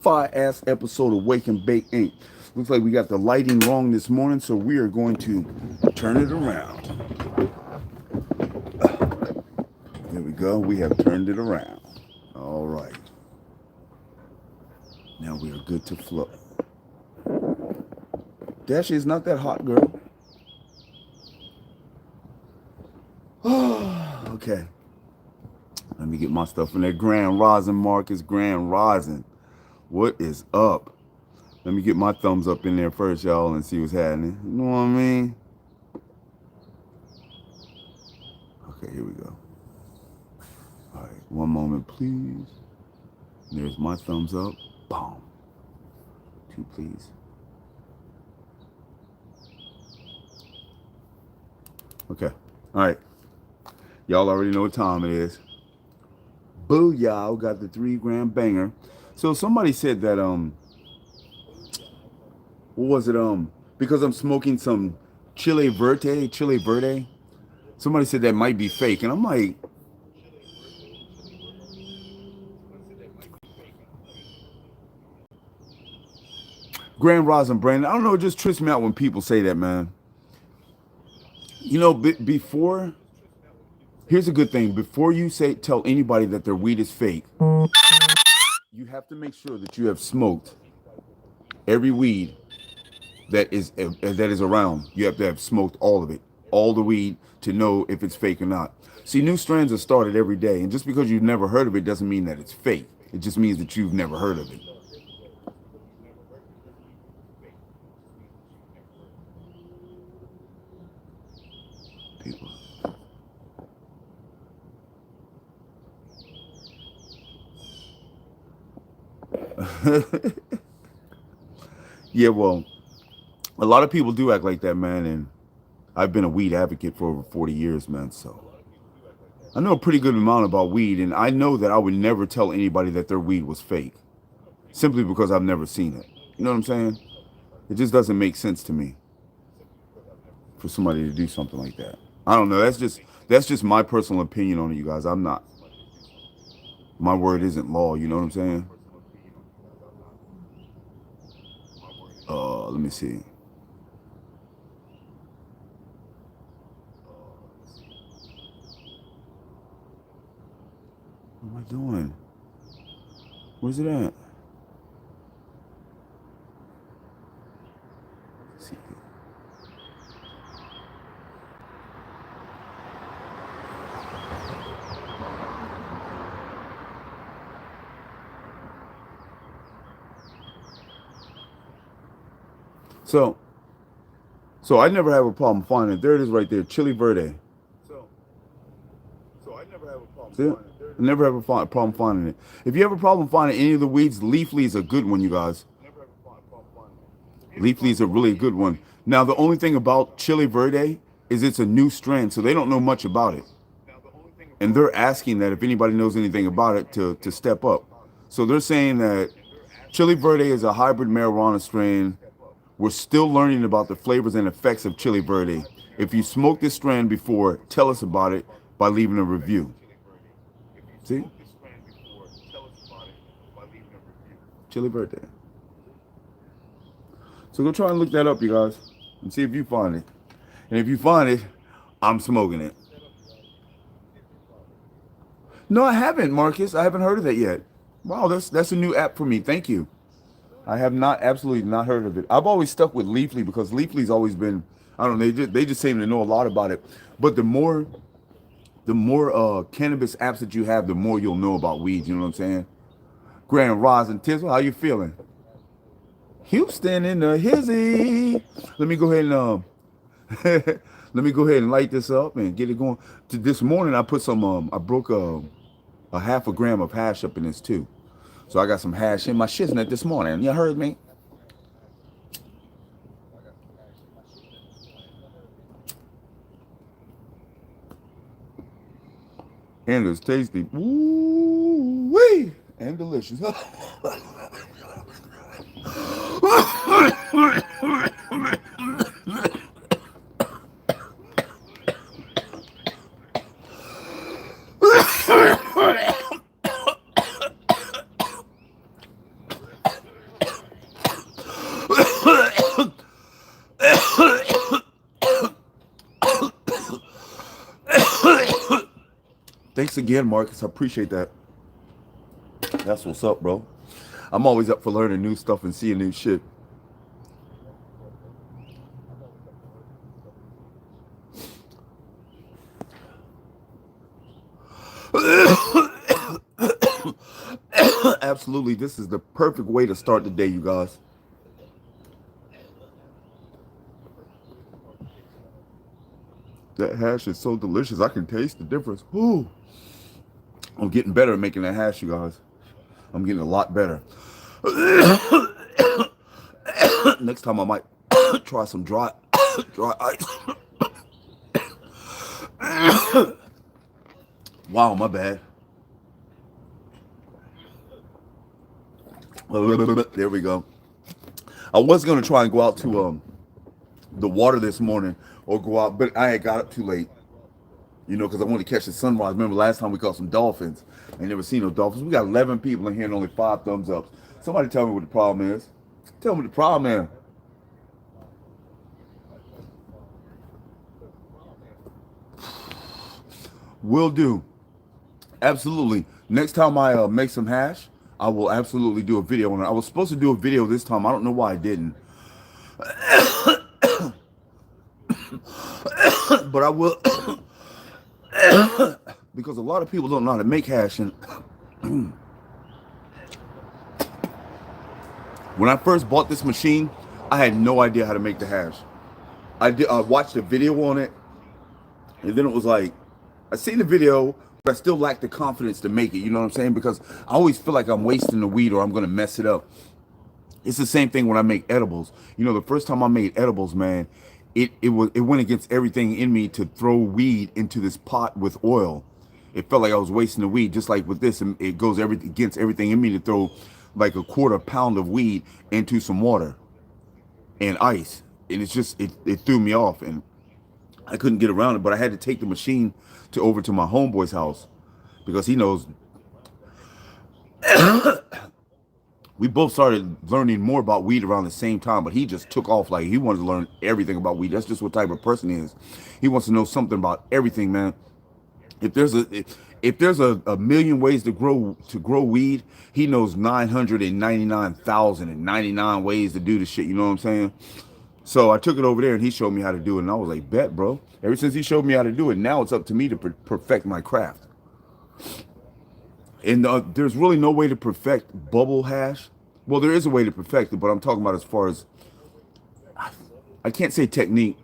Fire-ass episode of Wake and Bake Inc. Looks like we got the lighting wrong this morning, so we are going to turn it around. There we go. We have turned it around. All right. Now we are good to flow. Dashi is not that hot, girl. Okay. Let me get my stuff in there. Grand Rosin, Marcus. Grand Rosin. What is up? Let me get my thumbs up in there first, y'all, and see what's happening. You know what I mean? Okay, here we go. All right, one moment, please. There's my thumbs up. Boom. Two, please. Okay. All right. Y'all already know what time it is. Booyah, got the 3 gram banger. So somebody said that what was it because I'm smoking some chile verde. Somebody said that might be fake, and I'm like, Grand Rosin Brandon. I don't know, it just trips me out when people say that, man. You know, before, here's a good thing. Before you tell anybody that their weed is fake, you have to make sure that you have smoked every weed that is around. You have to have smoked all of it, all the weed, to know if it's fake or not. See, new strands are started every day, and just because you've never heard of it doesn't mean that it's fake. It just means that you've never heard of it. People. Yeah, well, a lot of people do act like that, man, and I've been a weed advocate for over 40 years, man, so I know a pretty good amount about weed, and I know that I would never tell anybody that their weed was fake, simply because I've never seen it. You know what I'm saying? It just doesn't make sense to me for somebody to do something like that. I don't know. That's just my personal opinion on it, you guys. I'm not. My word isn't law. You know what I'm saying? Let me see. What am I doing? Where's it at? Let's see. So I never have a problem finding it. There it is right there, Chile Verde. So I never have a problem finding it. I never have a problem finding it. If you have a problem finding any of the weeds, Leafly is a good one, you guys. Leafly is a really good one. Now, the only thing about Chile Verde is it's a new strand, so they don't know much about it. And they're asking that if anybody knows anything about it to step up. So they're saying that Chile Verde is a hybrid marijuana strain. We're still learning about the flavors and effects of Chile Verde. If you smoked this strand before, tell us about it by leaving a review. See? Chile Verde. So go try and look that up, you guys, and see if you find it. And if you find it, I'm smoking it. No, I haven't, Marcus. I haven't heard of that yet. Wow, that's a new app for me. Thank you. I have absolutely not heard of it. I've always stuck with Leafly because Leafly's always been, I don't know, they just seem to know a lot about it. But the more cannabis apps that you have, the more you'll know about weeds. You know what I'm saying? Grand Rosin Tizzle, how you feeling? Houston in the hizzy. Let me go ahead and let me go ahead and light this up and get it going. This morning I put some I broke a half a gram of hash up in this too. So I got some hash in my shiznit this morning. You heard me? And it's tasty. Ooh wee! And delicious. Thanks again, Marcus. I appreciate that. That's what's up, bro. I'm always up for learning new stuff and seeing new shit. Absolutely. This is the perfect way to start the day, you guys. That hash is so delicious. I can taste the difference. Whew. I'm getting better at making that hash, you guys. I'm getting a lot better. Next time I might try some dry ice. Wow, my bad. There we go. I was gonna try and go out to the water this morning or go out, but I had got up too late. You know, because I wanted to catch the sunrise. Remember last time we caught some dolphins? I never seen no dolphins. We got 11 people in here and only 5 thumbs up. Somebody tell me what the problem is. Tell me what the problem is. Will do. Absolutely. Next time I make some hash, I will absolutely do a video on it. I was supposed to do a video this time. I don't know why I didn't. But I will. Because a lot of people don't know how to make hash. And when I first bought this machine, I had no idea how to make the hash. I watched a video on it, and then it was like, I seen the video, but I still lack the confidence to make it. You know what I'm saying? Because I always feel like I'm wasting the weed or I'm gonna mess it up. It's the same thing when I make edibles. You know, the first time I made edibles, man, it went against everything in me to throw weed into this pot with oil. It felt like I was wasting the weed. Just like with this, it goes against everything in me to throw like a quarter pound of weed into some water and ice, and it's just it threw me off, and I couldn't get around it. But I had to take the machine over to my homeboy's house because he knows. We both started learning more about weed around the same time, but he just took off like he wanted to learn everything about weed. That's just what type of person he is. He wants to know something about everything, man. If there's a million ways to grow weed, he knows 999,099 ways to do the shit. You know what I'm saying? So I took it over there and he showed me how to do it, and I was like, bet, bro. Ever since he showed me how to do it, now it's up to me to perfect my craft. And there's really no way to perfect bubble hash. Well, there is a way to perfect it, but I'm talking about as far as, I can't say technique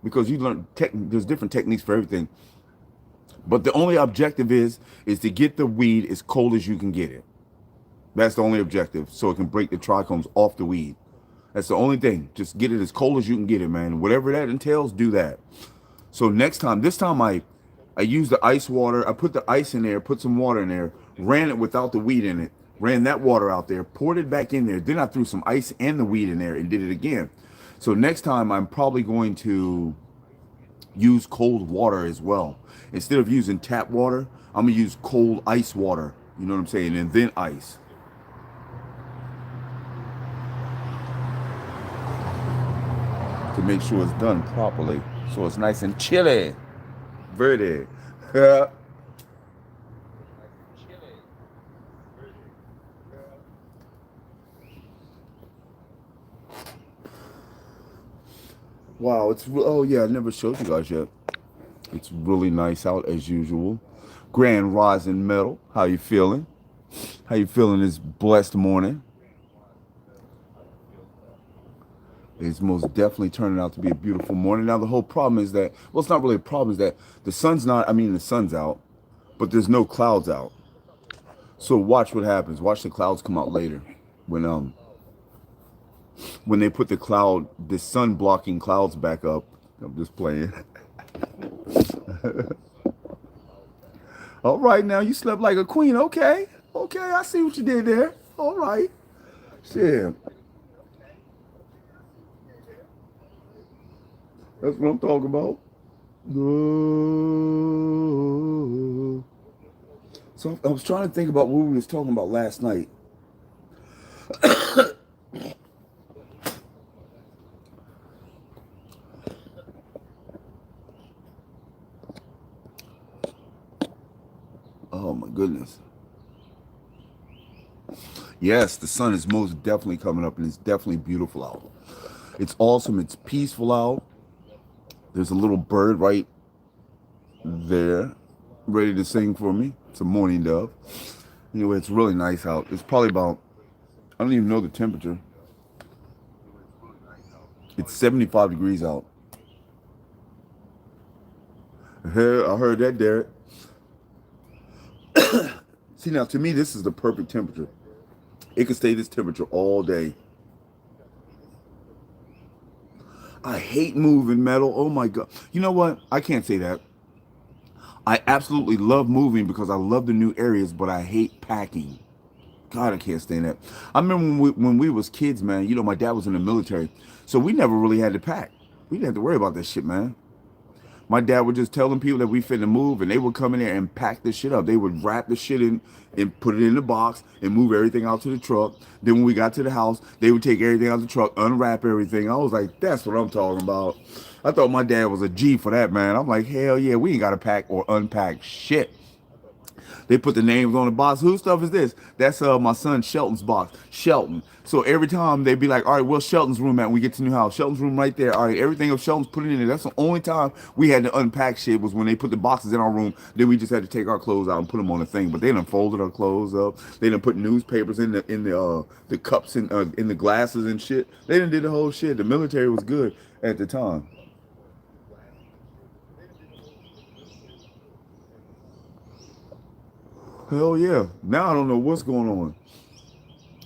because you learn there's different techniques for everything. But the only objective is to get the weed as cold as you can get it. That's the only objective, so it can break the trichomes off the weed. That's the only thing. Just get it as cold as you can get it, man. Whatever that entails, do that. So this time I used the ice water. I put the ice in there, put some water in there, ran it without the weed in it, ran that water out there, poured it back in there. Then I threw some ice and the weed in there and did it again. So next time I'm probably going to use cold water as well. Instead of using tap water, I'm gonna use cold ice water. You know what I'm saying? And then ice. To make sure it's done properly. So it's nice and chilly. Verde. Wow, oh yeah, I never showed you guys yet. It's really nice out as usual. Grand Rising Metal, how you feeling? How you feeling this blessed morning? It's most definitely turning out to be a beautiful morning. Now the whole problem is that, well, it's not really a problem, is that the sun's out, but there's no clouds out. So watch what happens. Watch the clouds come out later. When they put the sun blocking clouds back up. I'm just playing. All right, now you slept like a queen. Okay, I see what you did there. All right, shit. That's what I'm talking about. So I was trying to think about what we was talking about last night. Yes, the sun is most definitely coming up, and it's definitely beautiful out. It's awesome. It's peaceful out. There's a little bird right there, ready to sing for me. It's a mourning dove. Anyway, it's really nice out. It's probably about, I don't even know the temperature. It's 75 degrees out. I heard that, Derek. See, now to me, this is the perfect temperature. It could stay this temperature all day. I hate moving, metal. Oh my God. You know what? I can't say that. I absolutely love moving because I love the new areas, but I hate packing. God, I can't stand that. I remember when we was kids, man, you know, my dad was in the military, so we never really had to pack. We didn't have to worry about that shit, man. My dad would just tell them people that we finna move, and they would come in there and pack the shit up. They would wrap the shit in and put it in the box and move everything out to the truck. Then when we got to the house, they would take everything out of the truck, unwrap everything. I was like, that's what I'm talking about. I thought my dad was a G for that, man. I'm like, hell yeah, we ain't got to pack or unpack shit. They put the names on the box. Whose stuff is this? That's my son Shelton's box. Shelton. So every time they'd be like, all right, where's Shelton's room at when we get to the new house? Shelton's room right there. All right, everything of Shelton's put it in there. That's the only time we had to unpack shit was when they put the boxes in our room. Then we just had to take our clothes out and put them on the thing. But they done folded our clothes up. They done put newspapers in the cups and in the glasses and shit. They done did the whole shit. The military was good at the time. Hell yeah. Now I don't know what's going on.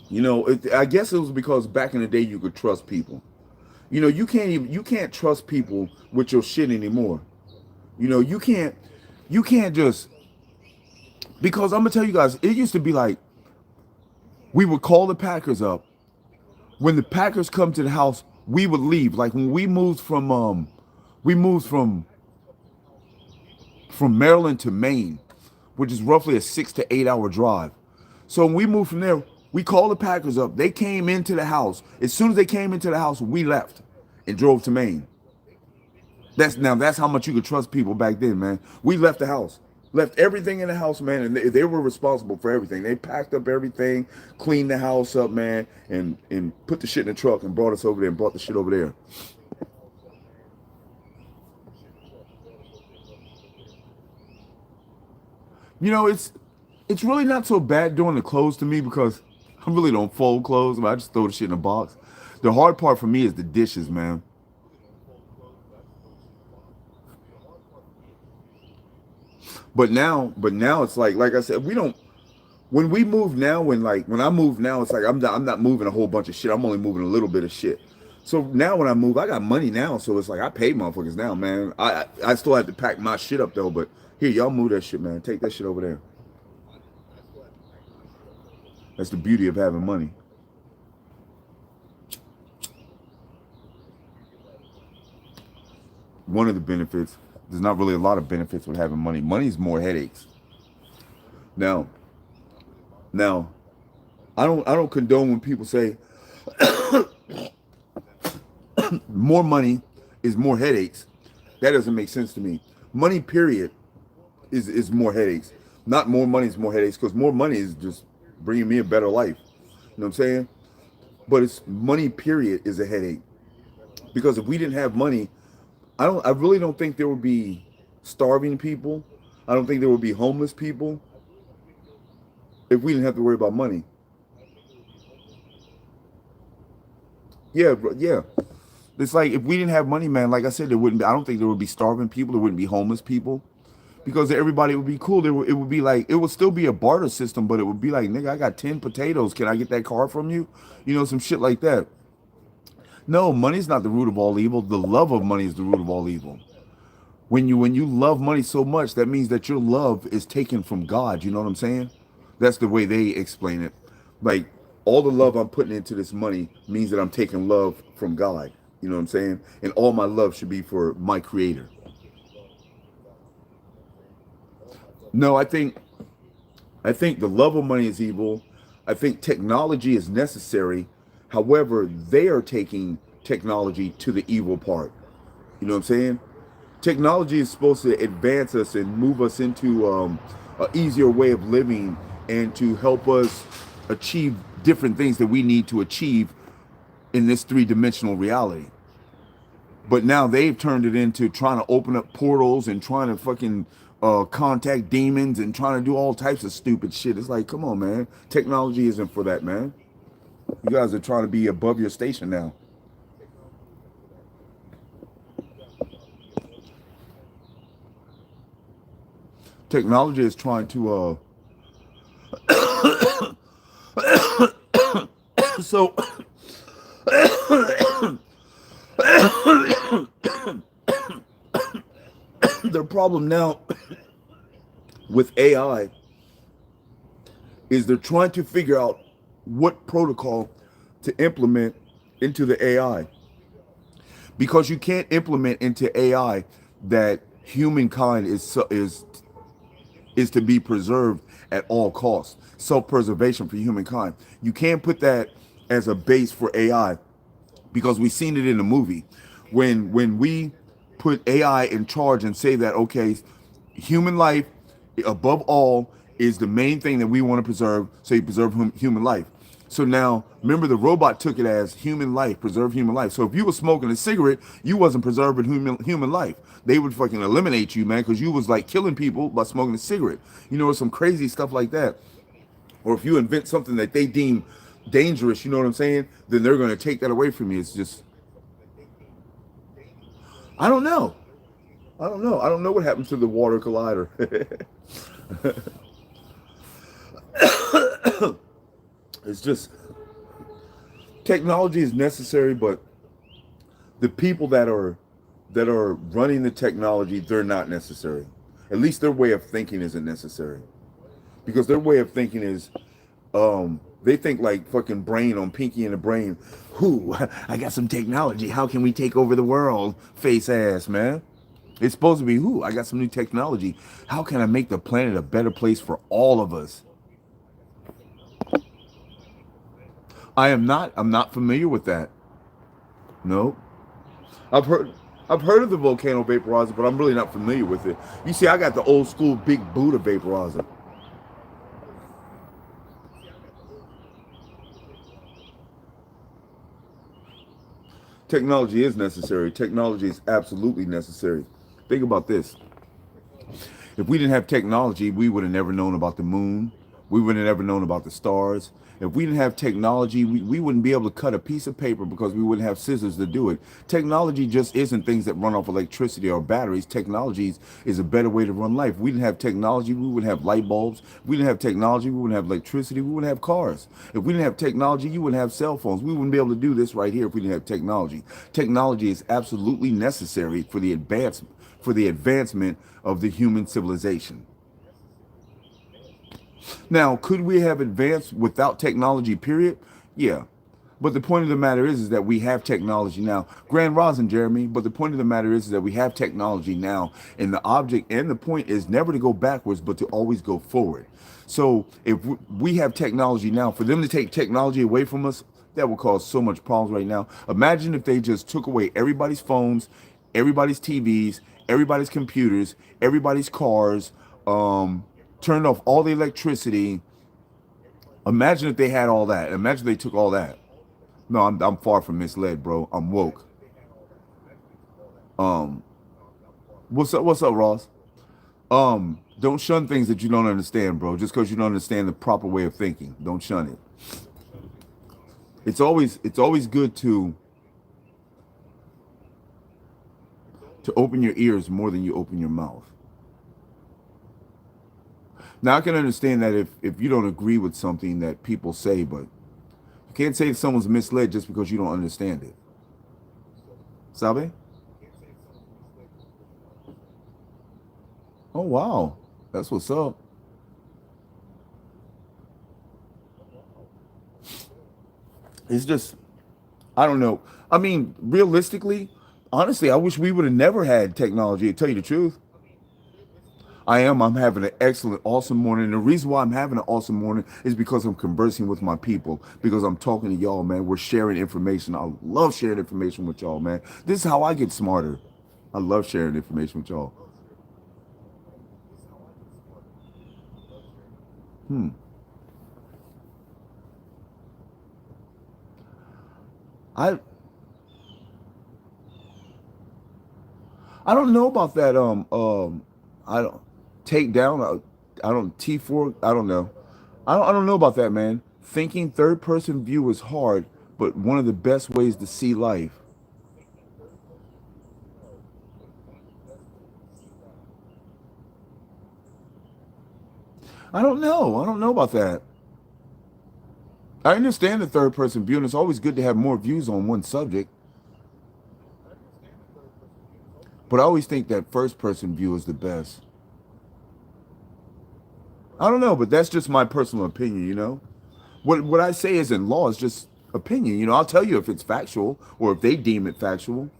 You know, I guess it was because back in the day you could trust people. You know, you can't trust people with your shit anymore. You know, you can't just because I'm gonna tell you guys, it used to be like we would call the Packers up. When the Packers come to the house, we would leave. Like when we moved from Maryland to Maine, which is roughly a 6 to 8 hour drive. So when we moved from there, we called the Packers up. They came into the house. As soon as they came into the house, we left and drove to Maine. That's how much you could trust people back then, man. We left the house. Left everything in the house, man, and they were responsible for everything. They packed up everything, cleaned the house up, man, and put the shit in the truck and brought us over there and brought the shit over there. You know, it's really not so bad doing the clothes to me because I really don't fold clothes. I just throw the shit in a box. The hard part for me is the dishes, man. But now it's like I said, we don't. When we move now, when I move now, it's like I'm not moving a whole bunch of shit. I'm only moving a little bit of shit. So now when I move, I got money now. So it's like I pay motherfuckers now, man. I still have to pack my shit up though. But here, y'all move that shit, man. Take that shit over there. That's the beauty of having money. One of the benefits. There's not really a lot of benefits with having money. Money is more headaches. Now, now, I don't condone when people say more money is more headaches. That doesn't make sense to me. Money, period, is more headaches. Not more money is more headaches because more money is just bringing me a better life. You know what I'm saying? But it's money, period, is a headache. Because if we didn't have money, I really don't think there would be starving people. I don't think there would be homeless people if we didn't have to worry about money. Yeah, yeah. It's like if we didn't have money, man, like I said, there wouldn't be, I don't think there would be starving people, there wouldn't be homeless people. Because everybody would be cool. It would be like, it would still be a barter system, but it would be like, nigga, I got 10 potatoes. Can I get that car from you? You know, some shit like that. No, money's not the root of all evil. The love of money is the root of all evil. When you love money so much, that means that your love is taken from God. You know what I'm saying? That's the way they explain it. Like all the love I'm putting into this money means that I'm taking love from God. You know what I'm saying? And all my love should be for my creator. No, I think the love of money is evil. I think technology is necessary. However, they are taking technology to the evil part. You know what I'm saying? Technology is supposed to advance us and move us into an easier way of living and to help us achieve different things that we need to achieve in this three-dimensional reality. But now they've turned it into trying to open up portals and trying to fucking contact demons and trying to do all types of stupid shit. It's like, come on, man. Technology isn't for that, man. You guys are trying to be above your station now. Technology is trying to so the problem now with AI is they're trying to figure out what protocol to implement into the AI, because you can't implement into AI that humankind is to be preserved at all costs. Self-preservation for humankind. You can't put that as a base for AI, because we've seen it in the movie. When we put AI in charge and say that, okay, human life above all is the main thing that we want to preserve, so you preserve human life. So now, remember, the robot took it as human life, preserve human life. So if you were smoking a cigarette, you wasn't preserving human life. They would fucking eliminate you, man, because you was like killing people by smoking a cigarette. You know, some crazy stuff like that. Or if you invent something that they deem dangerous, you know what I'm saying, then they're going to take that away from you. It's just, I don't know. I don't know. I don't know what happened to the water collider. It's just, technology is necessary, but the people that are running the technology, they're not necessary. At least their way of thinking isn't necessary, because their way of thinking is, they think like fucking Brain on Pinky and the Brain. Whoo, I got some technology. How can we take over the world? Face ass, man. It's supposed to be, whoo, I got some new technology. How can I make the planet a better place for all of us? I'm not familiar with that. No. I've heard of the volcano vaporizer, but I'm really not familiar with it. You see, I got the old school big Buddha vaporizer. Technology is necessary. Technology is absolutely necessary. Think about this. If we didn't have technology, we would have never known about the moon. We would have never known about the stars. If we didn't have technology, we wouldn't be able to cut a piece of paper because we wouldn't have scissors to do it. Technology just isn't things that run off electricity or batteries. Technology is a better way to run life. If we didn't have technology, we wouldn't have light bulbs. If we didn't have technology, we wouldn't have electricity. We wouldn't have cars. If we didn't have technology, you wouldn't have cell phones. We wouldn't be able to do this right here if we didn't have technology. Technology is absolutely necessary for the advancement of the human civilization. Now, could we have advanced without technology, period? Yeah. But the point of the matter is that we have technology now. Grand Rosin, Jeremy, but the point of the matter is that we have technology now. And the object and the point is never to go backwards, but to always go forward. So if we have technology now, for them to take technology away from us, that would cause so much problems right now. Imagine if they just took away everybody's phones, everybody's TVs, everybody's computers, everybody's cars, turned off all the electricity. Imagine if they had all that. Imagine they took all that. No, I'm far from misled, bro. I'm woke. Um, what's up? What's up, Ross? Don't shun things that you don't understand, bro. Just because you don't understand the proper way of thinking, don't shun it. It's always good to open your ears more than you open your mouth. Now I can understand that if you don't agree with something that people say, but you can't say someone's misled just because you don't understand it. Sabe? Oh wow. That's what's up. It's just, I don't know. I mean, realistically, honestly, I wish we would have never had technology, to tell you the truth. I am. I'm having an excellent, awesome morning. And the reason why I'm having an awesome morning is because I'm conversing with my people, because I'm talking to y'all, man. We're sharing information. I love sharing information with y'all, man. This is how I get smarter. I love sharing information with y'all. Hmm. I I don't know about that. I don't take down. I don't T4. I don't know. I don't know about that, man. Thinking third person view is hard, but one of the best ways to see life. I don't know. I don't know about that. I understand the third person view, and it's always good to have more views on one subject. But I always think that first person view is the best. I don't know, but that's just my personal opinion, you know? What I say isn't law, it's just opinion. You know, I'll tell you if it's factual or if they deem it factual.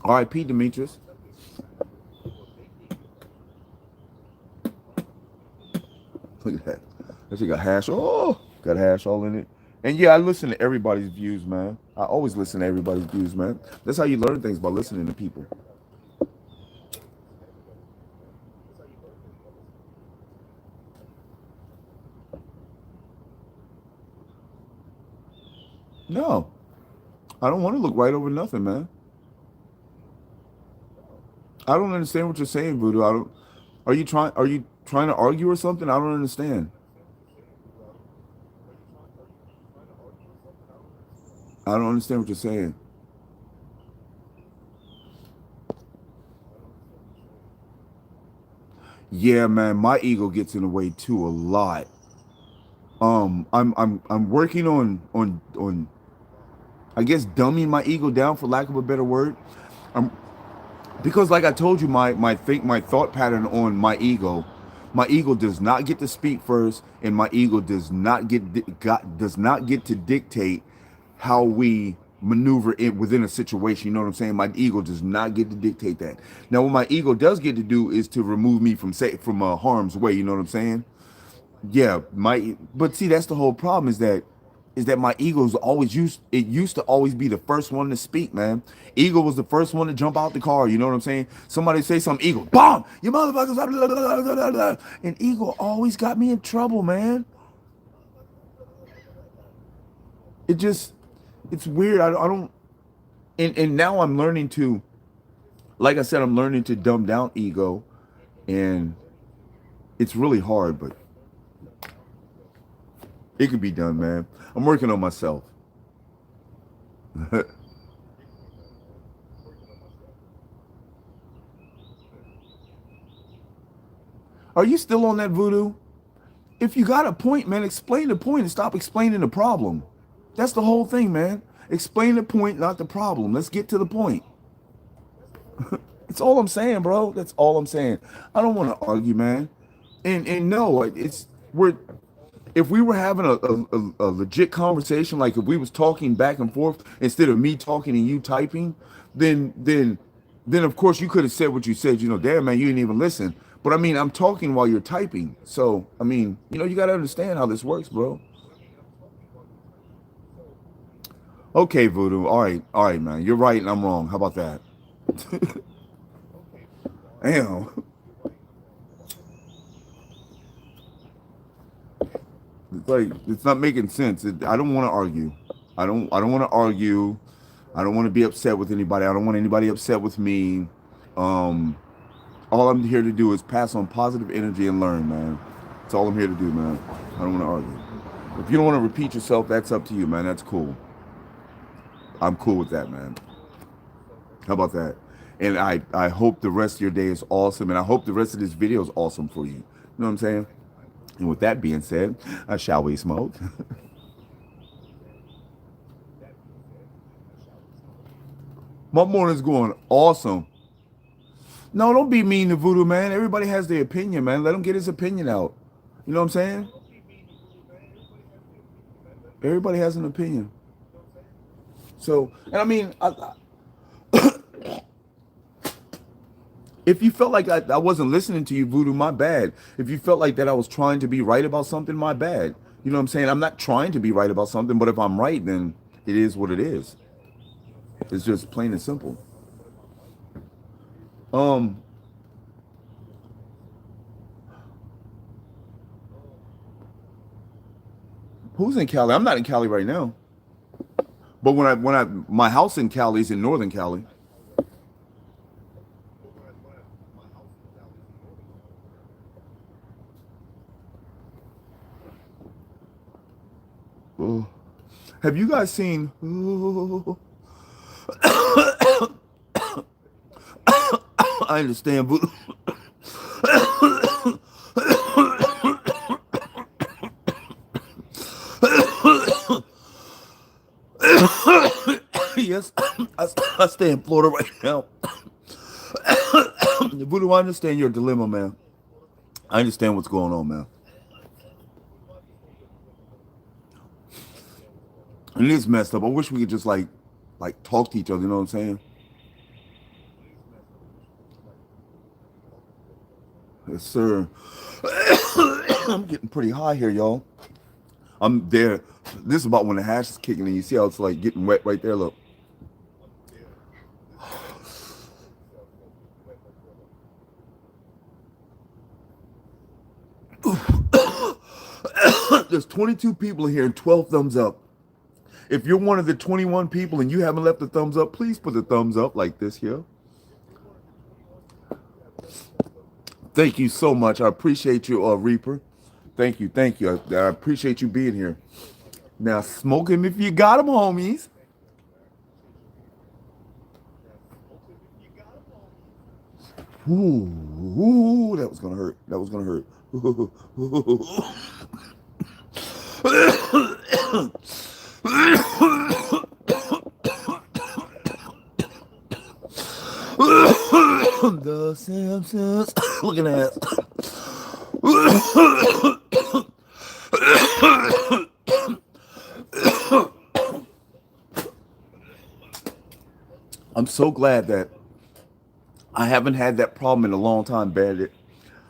R.I.P. Demetrius. Look at that. That shit got hash. Oh, got hash all in it. And yeah, I listen to everybody's views, man. I always listen to everybody's views, man. That's how you learn things by listening to people. No, I don't want to look right over nothing, man. I don't understand what you're saying, Voodoo. I don't. Are you trying to argue or something? I don't understand. I don't understand what you're saying. Yeah, man, my ego gets in the way too a lot. I'm working on I guess dumbing my ego down for lack of a better word. I'm because like I told you, my thought pattern on my ego does not get to speak first, and my ego does not get to dictate how we maneuver it within a situation. You know what I'm saying? My ego does not get to dictate that. Now, what my ego does get to do is to remove me from harm's way. You know what I'm saying? Yeah, my but see that's the whole problem is that my ego's always used to always be the first one to speak, man. Ego was the first one to jump out the car, you know what I'm saying? Somebody say something, ego, bomb, you motherfuckers, blah, blah, blah, blah, blah, blah. And ego always got me in trouble, man. It just it's weird. I don't and now I'm learning to like I said, I'm learning to dumb down ego and it's really hard, but it can be done, man. I'm working on myself. Are you still on that voodoo? If you got a point, man, explain the point and stop explaining the problem. That's the whole thing, man. Explain the point, not the problem. Let's get to the point. That's all I'm saying, bro. That's all I'm saying. I don't want to argue, man. And no, it's we're if we were having a legit conversation, like if we was talking back and forth instead of me talking and you typing, then then then of course you could have said what you said. You know, damn man, you didn't even listen. But I mean, I'm talking while you're typing, so I mean, you know, you got to understand how this works, bro. Okay, Voodoo. All right, man. You're right and I'm wrong. How about that? Damn. It's like it's not making sense. I don't want to argue. I don't want to argue. I don't want to be upset with anybody. I don't want anybody upset with me. Um, all I'm here to do is pass on positive energy and learn, man. That's all I'm here to do, man. I don't want to argue. If you don't want to repeat yourself, that's up to you, man. That's cool. I'm cool with that, man. How about that? And I hope the rest of your day is awesome, and I hope the rest of this video is awesome for you. You know what I'm saying? And with that being said, shall we smoke? My morning's going awesome. No, don't be mean to Voodoo, man. Everybody has their opinion, man. Let him get his opinion out. You know what I'm saying? Everybody has an opinion. So, and I mean, if you felt like I wasn't listening to you, Voodoo, my bad. If you felt like that I was trying to be right about something, my bad. You know what I'm saying? I'm not trying to be right about something, but if I'm right, then it is what it is. It's just plain and simple. Um, who's in Cali? I'm not in Cali right now. But when I my house in Cali is in Northern Cali. Oh. Have you guys seen? Oh, I understand, but yes, I stay in Florida right now. Voodoo, I understand your dilemma, man. I understand what's going on, man. And it is messed up. I wish we could just like talk to each other. You know what I'm saying? Yes, sir. I'm getting pretty high here, y'all. I'm there. This is about when the hash is kicking in. You see how it's like getting wet right there. Look. There's 22 people here and 12 thumbs up. If you're one of the 21 people and you haven't left a thumbs up, please put the thumbs up like this here. Thank you so much. I appreciate you, Reaper. Thank you. Thank you. I appreciate you being here. Now, smoke him if you got him, homies. Ooh, that was going to hurt. That was going to hurt. The Simpsons. Looking at. I'm so glad that I haven't had that problem in a long time, Bandit.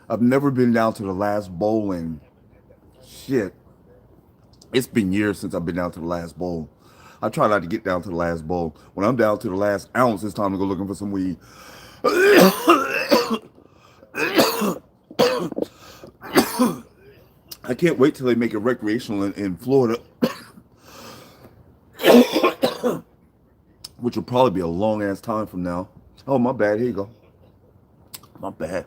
I've never been down to the last bowl and shit. It's been years since I've been down to the last bowl. I try not to get down to the last bowl. When I'm down to the last ounce, it's time to go looking for some weed. I can't wait till they make it recreational in Florida, which will probably be a long ass time from now. Oh, my bad. Here you go. My bad.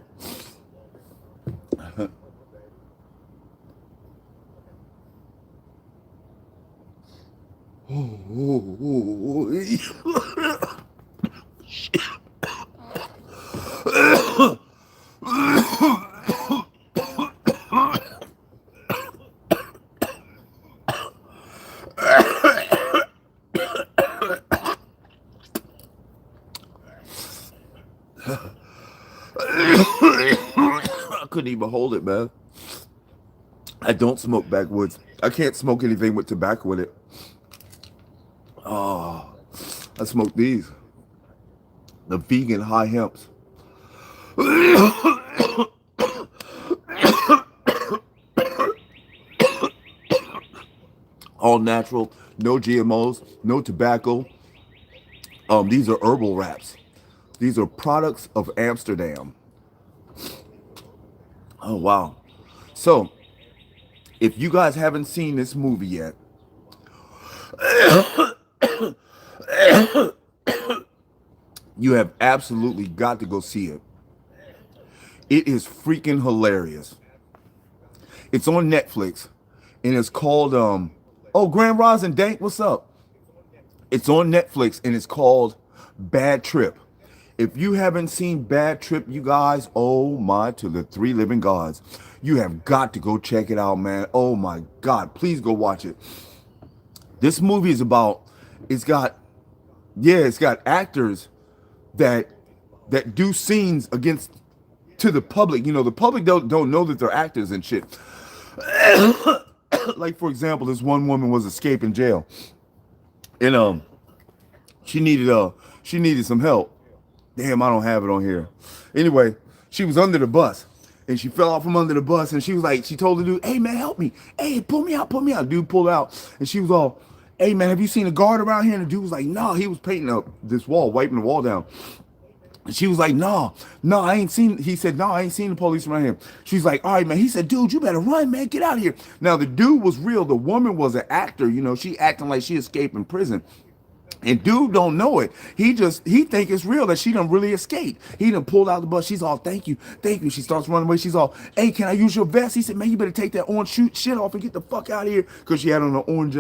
I couldn't even hold it, man. I don't smoke backwoods. I can't smoke anything with tobacco in it. Oh, I smoke these. The vegan high hemps. All natural, no GMOs, no tobacco. These are herbal wraps. These are products of Amsterdam. Oh, wow. So, if you guys haven't seen this movie yet, you have absolutely got to go see it. It is freaking hilarious. It's on Netflix, and it's called oh, Grand Rising Dank, what's up? It's on Netflix, and it's called Bad Trip. If you haven't seen Bad Trip, you guys, oh my, to the three living gods, you have got to go check it out, man. Oh my God, please go watch it. This movie is about, it's got actors that do scenes against to the public. You know, the public don't know that they're actors and shit. Like, for example, this one woman was escaping jail, and she needed some help. Damn, I don't have it on here. Anyway, she was under the bus, and she fell out from under the bus, and she was like, she told the dude, "Hey man, help me! Hey, pull me out, pull me out." Dude pulled out, and she was all, "Hey man, have you seen a guard around here?" And the dude was like, "No," he was painting up this wall, wiping the wall down. And she was like, no, I ain't seen, he said, "No, I ain't seen the police around here." She's like, "All right, man." He said, "Dude, you better run, man. Get out of here." Now, the dude was real. The woman was an actor. You know, she acting like she escaped in prison. And dude don't know it. He think it's real that she done really escaped. He done pulled out the bus. She's all, thank you, thank you. She starts running away. She's all, hey, can I use your vest? He said, man, you better take that orange shit off and get the fuck out of here. Cause she had on an orange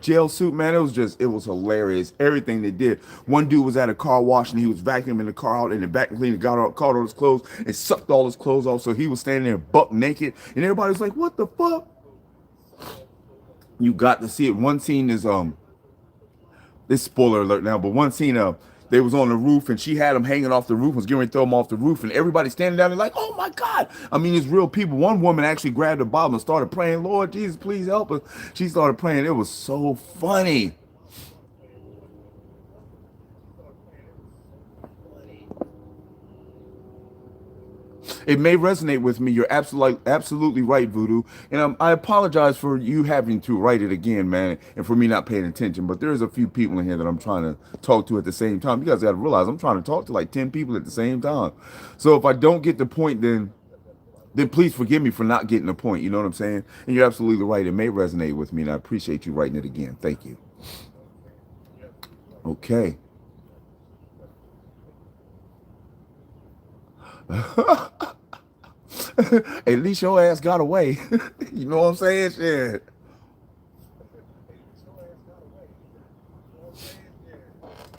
jail suit, man. It was hilarious. Everything they did. One dude was at a car wash and he was vacuuming the car out, and the vacuum cleaner got out, caught all his clothes and sucked all his clothes off. So he was standing there buck naked, and everybody's like, what the fuck? You got to see it. One scene is this spoiler alert now, but one scene they was on the roof and she had him hanging off the roof, was getting ready to throw him off the roof, and everybody standing down there like, oh my God. I mean, it's real people. One woman actually grabbed the Bible and started praying, Lord Jesus, please help us. She started praying. It was so funny. It may resonate with me. You're absolutely right, Voodoo. And I apologize for you having to write it again, man, and for me not paying attention. But there's a few people in here that I'm trying to talk to at the same time. You guys got to realize I'm trying to talk to like 10 people at the same time. So if I don't get the point, then please forgive me for not getting the point. You know what I'm saying? And you're absolutely right. It may resonate with me, and I appreciate you writing it again. Thank you. Okay. At least your ass got away. You know what I'm saying? Shit.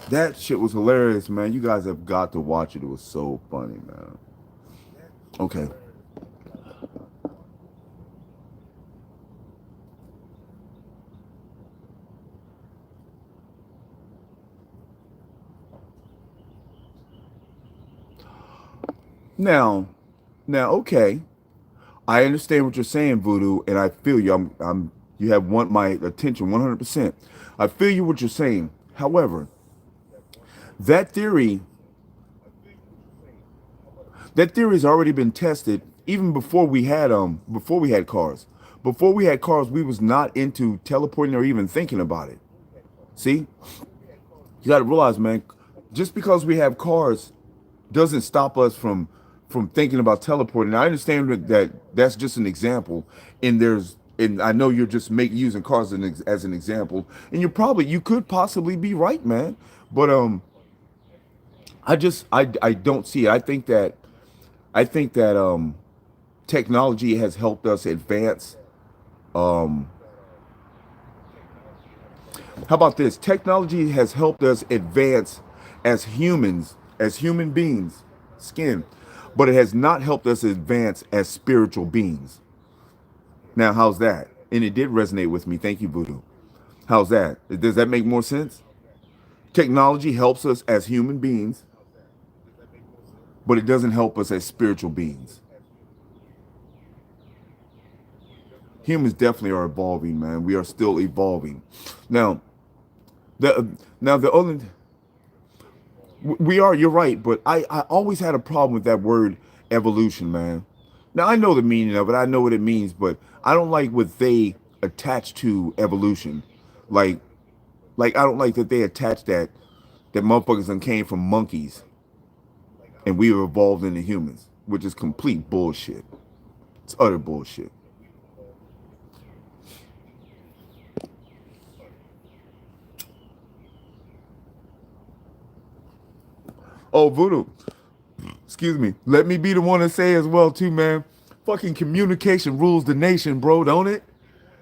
That shit was hilarious, man. You guys have got to watch it. It was so funny, man. Okay. Now, okay. I understand what you're saying, Voodoo, and I feel you. You have want my attention 100%. I feel you what you're saying. However, that theory, that theory's already been tested even before we had cars. Before we had cars, we was not into teleporting or even thinking about it. See? You got to realize, man, just because we have cars doesn't stop us from thinking about teleporting. I understand that's just an example, and I know you're just using cars as an example, and you could possibly be right, man. But I don't see it. I think that technology has helped us advance. Um, how about this? Technology has helped us advance as humans, as human beings, skin, but it has not helped us advance as spiritual beings. Now, how's that? And it did resonate with me. Thank you, Voodoo. How's that? Does that make more sense? Technology helps us as human beings, but it doesn't help us as spiritual beings. Humans definitely are evolving, man. We are still evolving. Now, the only we are. You're right, but I always had a problem with that word evolution, man. Now I know the meaning of it. I know what it means, but I don't like what they attach to evolution. Like I don't like that they attach that motherfuckers done came from monkeys and we evolved into humans, which is complete bullshit. It's utter bullshit. Oh, Voodoo, excuse me. Let me be the one to say as well too, man. Fucking communication rules the nation, bro, don't it?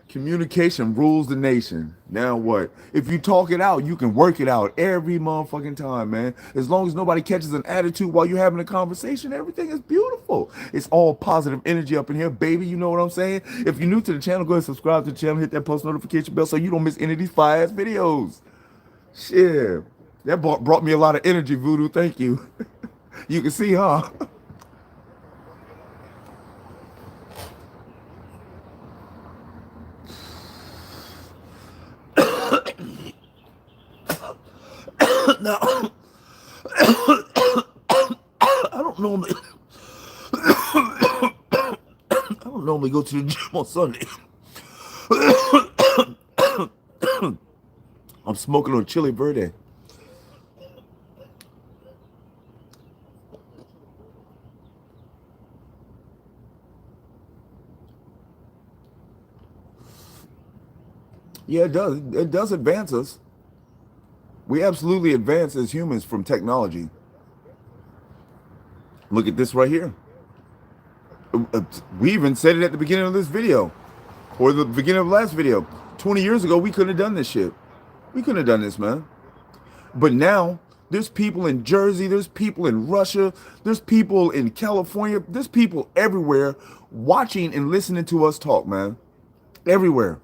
Communication rules the nation. Now what? If you talk it out, you can work it out every motherfucking time, man. As long as nobody catches an attitude while you're having a conversation, everything is beautiful. It's all positive energy up in here, baby. You know what I'm saying? If you're new to the channel, go ahead and subscribe to the channel, hit that post notification bell so you don't miss any of these fire ass videos. Shit. That brought me a lot of energy, Voodoo. Thank you. You can see, huh? Now, I don't normally, I don't normally go to the gym on Sunday. I'm smoking on Chili Verde. Yeah, it does. It does advance us. We absolutely advance as humans from technology. Look at this right here. We even said it at the beginning of this video, or the beginning of the last video. 20 years ago, we couldn't have done this shit. We couldn't have done this, man. But now, there's people in Jersey, there's people in Russia, there's people in California, there's people everywhere watching and listening to us talk, man. Everywhere.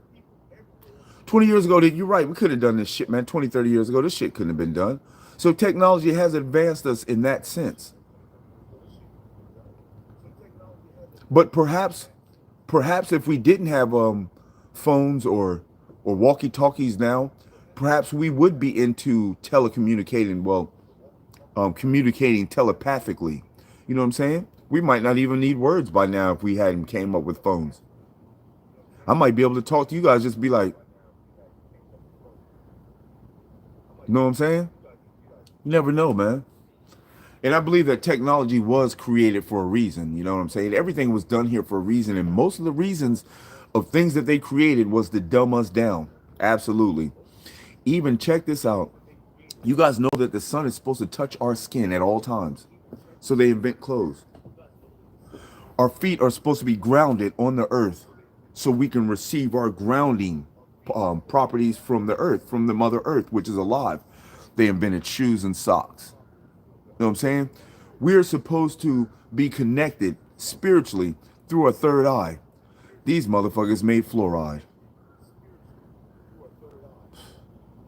20 years ago, you're right, we could have done this shit, man. 20, 30 years ago, this shit couldn't have been done. So technology has advanced us in that sense. But perhaps if we didn't have phones or walkie-talkies now, perhaps we would be into telecommunicating, communicating telepathically. You know what I'm saying? We might not even need words by now if we hadn't came up with phones. I might be able to talk to you guys, just be like, you know what I'm saying? You never know, man. And I believe that technology was created for a reason. You know what I'm saying? Everything was done here for a reason. And most of the reasons of things that they created was to dumb us down. Absolutely. Even check this out. You guys know that the sun is supposed to touch our skin at all times. So they invent clothes. Our feet are supposed to be grounded on the earth so we can receive our grounding properties from the earth, from the mother earth, which is alive. They invented shoes and socks. You know what I'm saying? We are supposed to be connected spiritually through a third eye. These motherfuckers made fluoride.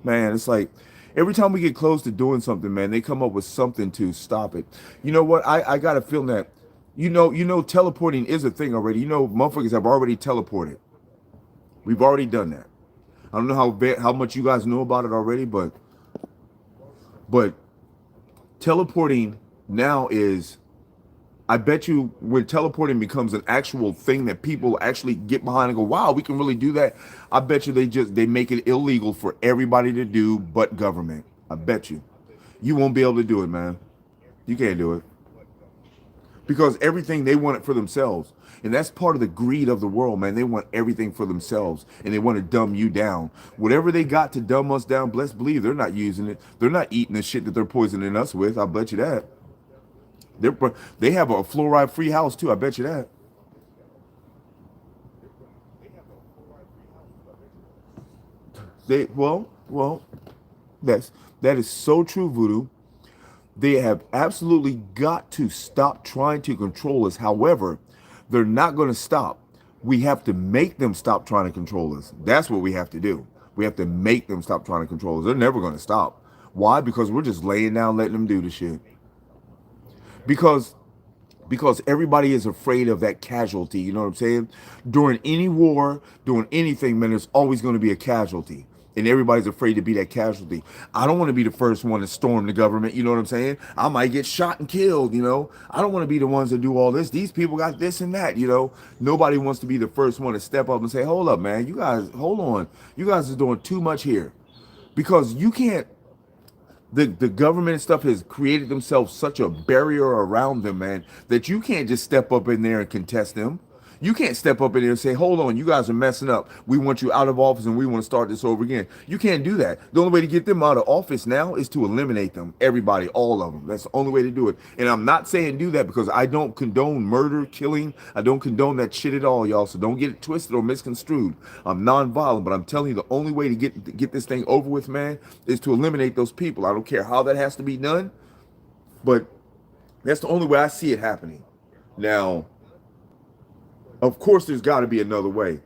Man, it's like every time we get close to doing something, man, they come up with something to stop it. You know what? I got a feeling that, you know, teleporting is a thing already. You know, motherfuckers have already teleported. We've already done that. I don't know how much you guys know about it already, but teleporting now is, I bet you when teleporting becomes an actual thing that people actually get behind and go, wow, we can really do that. I bet you they make it illegal for everybody to do but government. I bet you. You won't be able to do it, man. You can't do it. Because everything they want it for themselves. And that's part of the greed of the world, man. They want everything for themselves and they want to dumb you down. Whatever they got to dumb us down, bless believe they're not using it. They're not eating the shit that they're poisoning us with. I bet you that. They have a fluoride free house too. I bet you that. That is so true, Voodoo. They have absolutely got to stop trying to control us. However, they're not going to stop. We have to make them stop trying to control us. That's what we have to do. We have to make them stop trying to control us. They're never going to stop. Why? Because we're just laying down, letting them do the shit. Because everybody is afraid of that casualty. You know what I'm saying? During any war, doing anything, man, there's always going to be a casualty. And everybody's afraid to be that casualty. I don't want to be the first one to storm the government. You know what I'm saying? I might get shot and killed, you know. I don't want to be the ones that do all this. These people got this and that, you know. Nobody wants to be the first one to step up and say, hold up, man. You guys, hold on. You guys are doing too much here. Because you can't, the government and stuff has created themselves such a barrier around them, man, that you can't just step up in there and contest them. You can't step up in there and say, hold on, you guys are messing up. We want you out of office and we want to start this over again. You can't do that. The only way to get them out of office now is to eliminate them. Everybody, all of them. That's the only way to do it. And I'm not saying do that because I don't condone murder, killing. I don't condone that shit at all, y'all. So don't get it twisted or misconstrued. I'm nonviolent, but I'm telling you the only way to get this thing over with, man, is to eliminate those people. I don't care how that has to be done, but that's the only way I see it happening. Now, of course, there's got to be another way.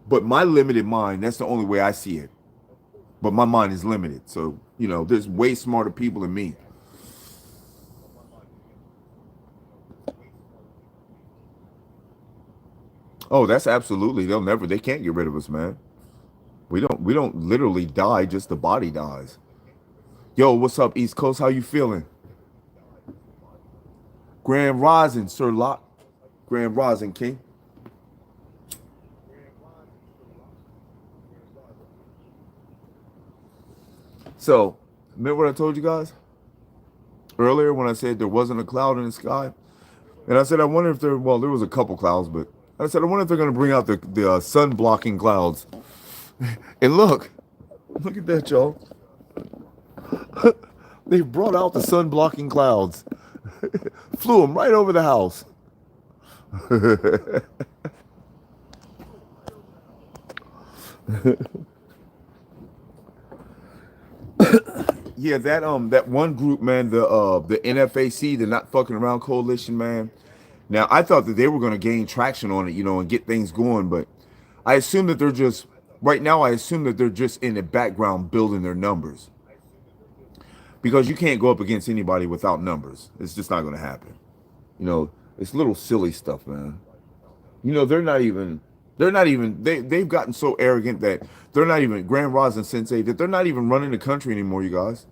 But my limited mind, that's the only way I see it. But my mind is limited. So, you know, there's way smarter people than me. Oh, that's absolutely. They can't get rid of us, man. We don't literally die, just the body dies. Yo, what's up, East Coast? How you feeling? Grand Rising, Sir Locke. Grand Rising, King. So, remember what I told you guys earlier when I said there wasn't a cloud in the sky? And I said, I wonder if there was a couple clouds, but I said, I wonder if they're going to bring out the sun blocking clouds. And look at that, y'all. They brought out the sun blocking clouds, flew them right over the house. Yeah, that one group, man, the NFAC, the Not Fucking Around Coalition, man. Now I thought that they were going to gain traction on it, and get things going, but I assume that they're just right now. I assume that they're just in the background building their numbers because you can't go up against anybody without numbers. It's just not going to happen. It's little silly stuff, man. They've gotten so arrogant that they're not even Grand Rosin Sensei, that they're not even running the country anymore, you guys.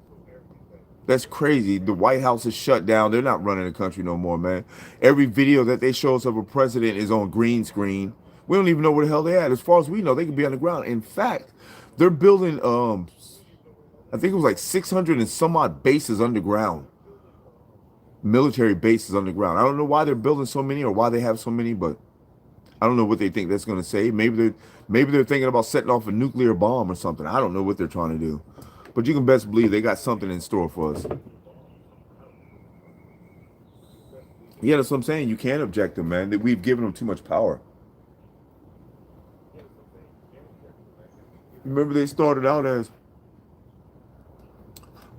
That's crazy. The White House is shut down. They're not running the country no more, man. Every video that they show us of a president is on green screen. We don't even know where the hell they're at. As far as we know, they could be on the ground. In fact, they're building I think it was like 600 and some odd bases underground. Military bases underground. I don't know why they're building so many or why they have so many, but I don't know what they think that's going to say. Maybe they're thinking about setting off a nuclear bomb or something. I don't know what they're trying to do. But you can best believe they got something in store for us. Yeah, that's what I'm saying. You can't object them, man. We've given them too much power. Remember, they started out as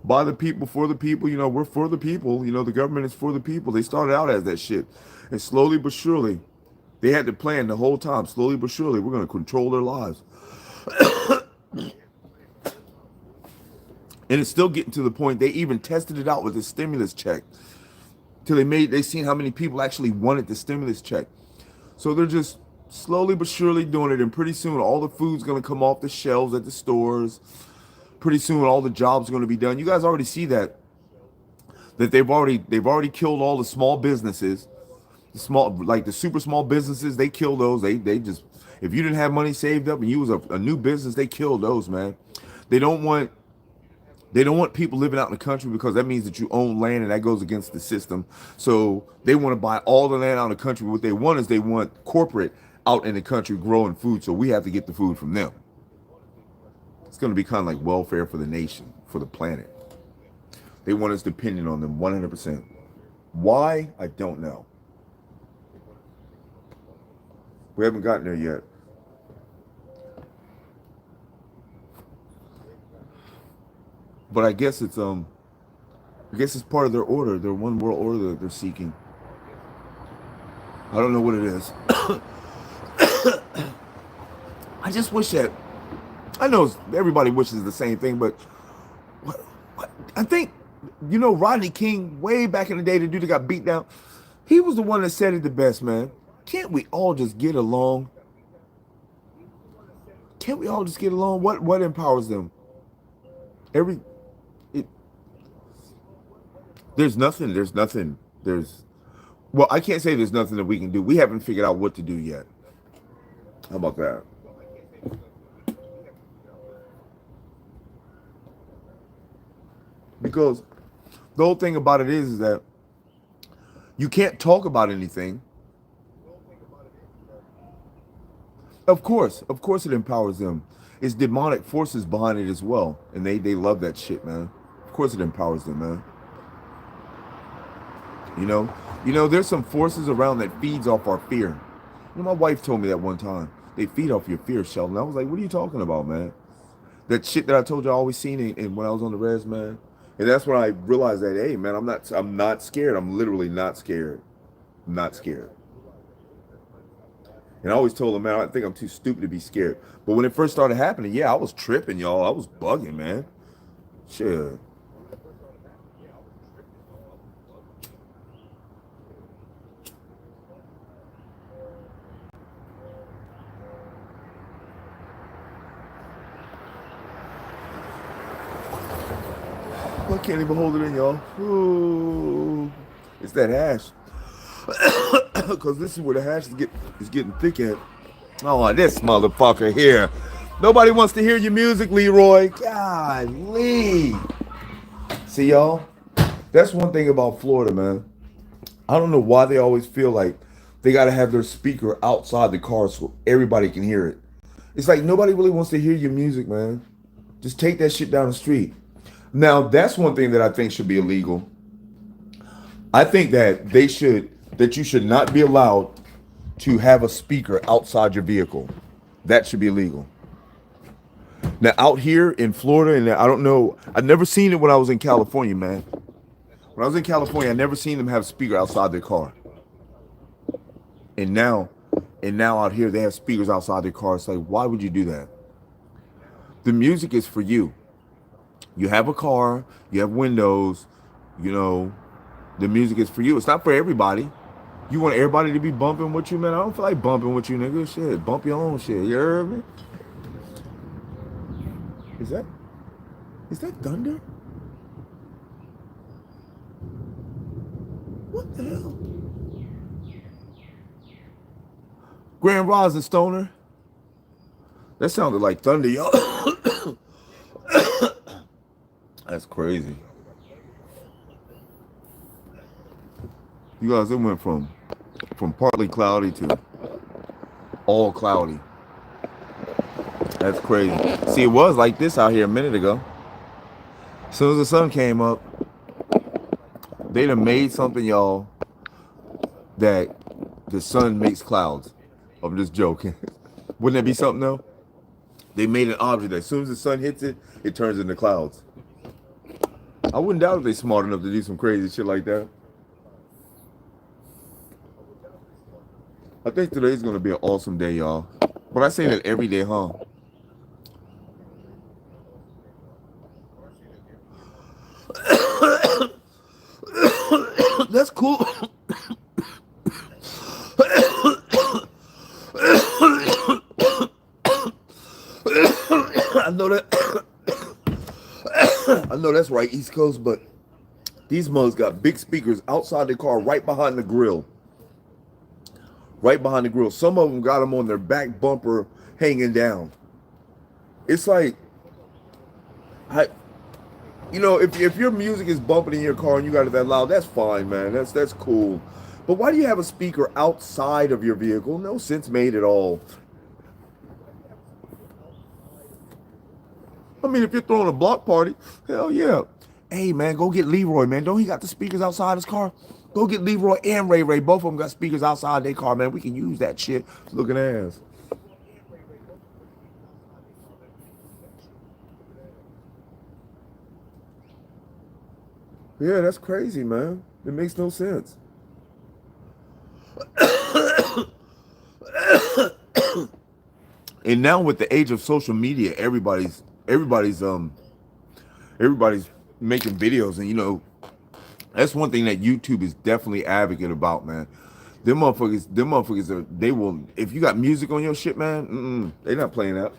by the people, for the people. We're for the people. The government is for the people. They started out as that shit. And slowly but surely, they had the plan the whole time. Slowly but surely, we're going to control their lives. And it's still getting to the point. They even tested it out with the stimulus check. Till they seen how many people actually wanted the stimulus check. So they're just slowly but surely doing it. And pretty soon, all the food's going to come off the shelves at the stores. Pretty soon, all the jobs are going to be done. You guys already see that they've already killed all the small businesses. The super small businesses, they kill those. They just, if you didn't have money saved up and you was a new business, they kill those, man. They don't want people living out in the country because that means that you own land and that goes against the system. So they want to buy all the land out in the country. What they want is they want corporate out in the country growing food. So we have to get the food from them. It's going to be kind of like welfare for the nation, for the planet. They want us dependent on them 100%. Why? I don't know. We haven't gotten there yet. But I guess it's part of their order, their one world order that they're seeking. I don't know what it is. I just wish that, I know everybody wishes the same thing, but I think, Rodney King, way back in the day, the dude that got beat down, he was the one that said it the best, man. Can't we all just get along? Can't we all just get along? What empowers them? There's nothing. Well, I can't say there's nothing that we can do. We haven't figured out what to do yet. How about that? Because the whole thing about it is that you can't talk about anything. Of course it empowers them. It's demonic forces behind it as well. And they love that shit, man. Of course it empowers them, man. There's some forces around that feeds off our fear. My wife told me that one time. They feed off your fear, Sheldon. I was like, what are you talking about, man? That shit that I told you I always seen in when I was on the res, man. And that's when I realized that, hey, man, I'm not scared. I'm literally not scared. I'm not scared. And I always told them, man, I think I'm too stupid to be scared. But when it first started happening, yeah, I was tripping, y'all. I was bugging, man. Shit. I can't even hold it in, y'all. Ooh. It's that hash. Because this is where the hash is getting thick at. Oh, this motherfucker here. Nobody wants to hear your music, Leroy. Golly. See, y'all? That's one thing about Florida, man. I don't know why they always feel like they got to have their speaker outside the car so everybody can hear it. It's like nobody really wants to hear your music, man. Just take that shit down the street. Now, that's one thing that I think should be illegal. I think that you should not be allowed to have a speaker outside your vehicle. That should be illegal. Now, out here in Florida, and I don't know, I've never seen it when I was in California, man. When I was in California, I never seen them have a speaker outside their car. And now, and now out here, they have speakers outside their car. It's like, why would you do that? The music is for you. You have a car, you have windows, you know, the music is for you. It's not for everybody. You want everybody to be bumping with you, man? I don't feel like bumping with you, nigga. Shit, bump your own shit. You heard me? Is that thunder? What the hell? Grand Rising Stoner. That sounded like thunder, y'all. That's crazy. You guys, it went from partly cloudy to all cloudy. That's crazy. See, it was like this out here a minute ago. As soon as the sun came up, they done made something, y'all, that the sun makes clouds. I'm just joking. Wouldn't that be something, though? They made an object that as soon as the sun hits it, it turns into clouds. I wouldn't doubt if they're smart enough to do some crazy shit like that. I think today's going to be an awesome day, y'all. But I say that every day, huh? That's cool. I know that. I know that's right, East Coast, but these mugs got big speakers outside the car, right behind the grill. Right behind the grill. Some of them got them on their back bumper, hanging down. It's like, if your music is bumping in your car and you got it that loud, that's fine, man. That's cool. But why do you have a speaker outside of your vehicle? No sense made at all. I mean, if you're throwing a block party, hell yeah. Hey, man, go get Leroy, man. Don't he got the speakers outside his car? Go get Leroy and Ray Ray. Both of them got speakers outside their car, man. We can use that shit. Looking ass. Yeah, that's crazy, man. It makes no sense. And now with the age of social media, everybody's making videos, and that's one thing that YouTube is definitely advocate about, man. Them motherfuckers they will, if you got music on your shit, man, they're not playing that.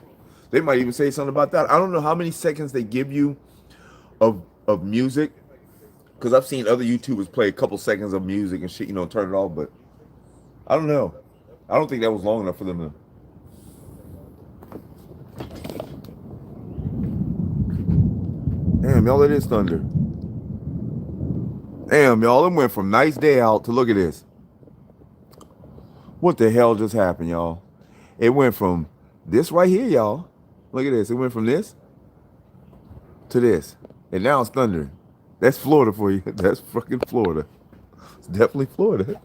They might even say something about that. I don't know how many seconds they give you of music, because I've seen other YouTubers play a couple seconds of music and shit, turn it off, but I don't know. I don't think that was long enough for them to. Damn, y'all, it is thunder. Damn, y'all, it went from nice day out to look at this. What the hell just happened, y'all? It went from this right here, y'all. Look at this. It went from this to this. And now it's thundering. That's Florida for you. That's fucking Florida. It's definitely Florida.